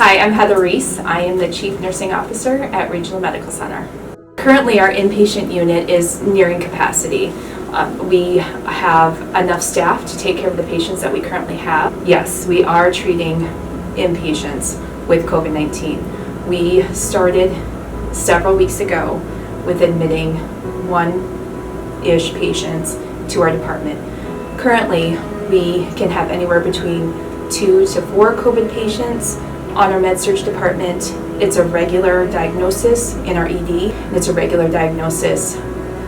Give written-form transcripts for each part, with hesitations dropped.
Hi, I'm Heather Ries. I am the Chief Nursing Officer at Regional Medical Center. Currently, our inpatient unit is nearing capacity. We have enough staff to take care of the patients that we currently have. Yes, we are treating inpatients with COVID-19. We started several weeks ago with admitting one-ish patients to our department. Currently, we can have anywhere between 2 to 4 COVID patients on our med-surg department. It's a regular diagnosis in our ED, and it's a regular diagnosis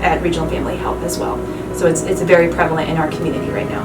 at Regional Family Health as well. So it's very prevalent in our community right now.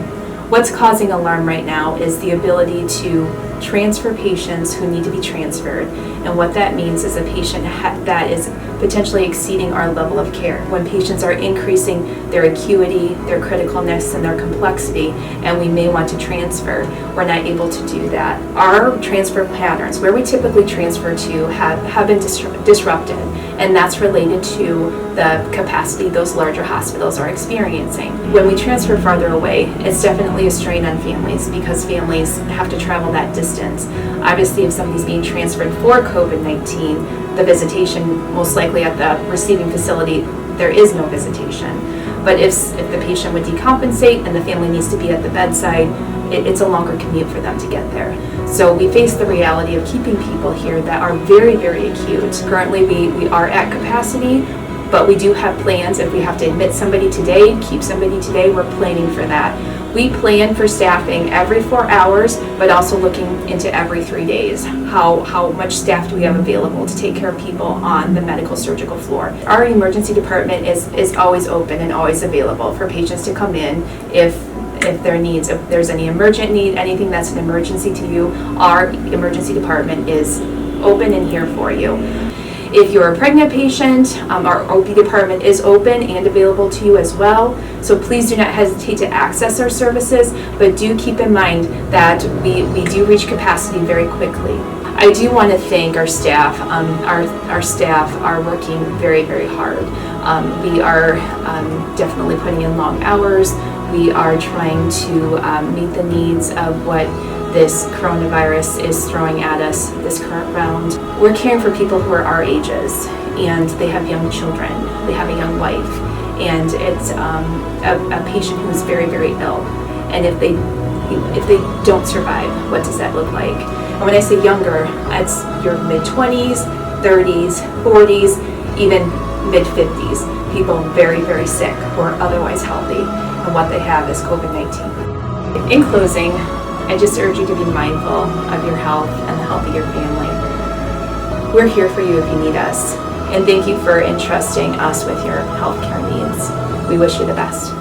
What's causing alarm right now is the ability to transfer patients who need to be transferred. And what that means is a patient that is potentially exceeding our level of care. When patients are increasing their acuity, their criticalness, and their complexity, and we may want to transfer, we're not able to do that. Our transfer patterns, where we typically transfer to, have been disrupted, and that's related to the capacity those larger hospitals are experiencing. When we transfer farther away, it's definitely a strain on families because families have to travel that distance. Obviously, if somebody's being transferred for COVID-19, the visitation, most likely at the receiving facility, there is no visitation. But if the patient would decompensate and the family needs to be at the bedside, it's a longer commute for them to get there. So we face the reality of keeping people here that are very, very acute. Currently, we are at capacity, but we do have plans. If we have to admit somebody today, keep somebody today, we're planning for that. We plan for staffing every 4 hours, but also looking into every 3 days. How much staff do we have available to take care of people on the medical surgical floor? Our emergency department is always open and always available for patients to come in if there's any emergent need, anything that's an emergency to you. Our emergency department is open and here for you. If you're a pregnant patient, our OB department is open and available to you as well. So please do not hesitate to access our services, but do keep in mind that we do reach capacity very quickly. I do want to thank our staff. Our staff are working very, very hard. We are definitely putting in long hours. We are trying to meet the needs of what this coronavirus is throwing at us this current round. We're caring for people who are our ages, and they have young children, they have a young wife, and it's a patient who's very, very ill. And if they don't survive, what does that look like? And when I say younger, it's your mid-20s, 30s, 40s, even mid-50s. People very, very sick who are otherwise healthy, and what they have is COVID-19. In closing, I just urge you to be mindful of your health and the health of your family. We're here for you if you need us, and thank you for entrusting us with your healthcare needs. We wish you the best.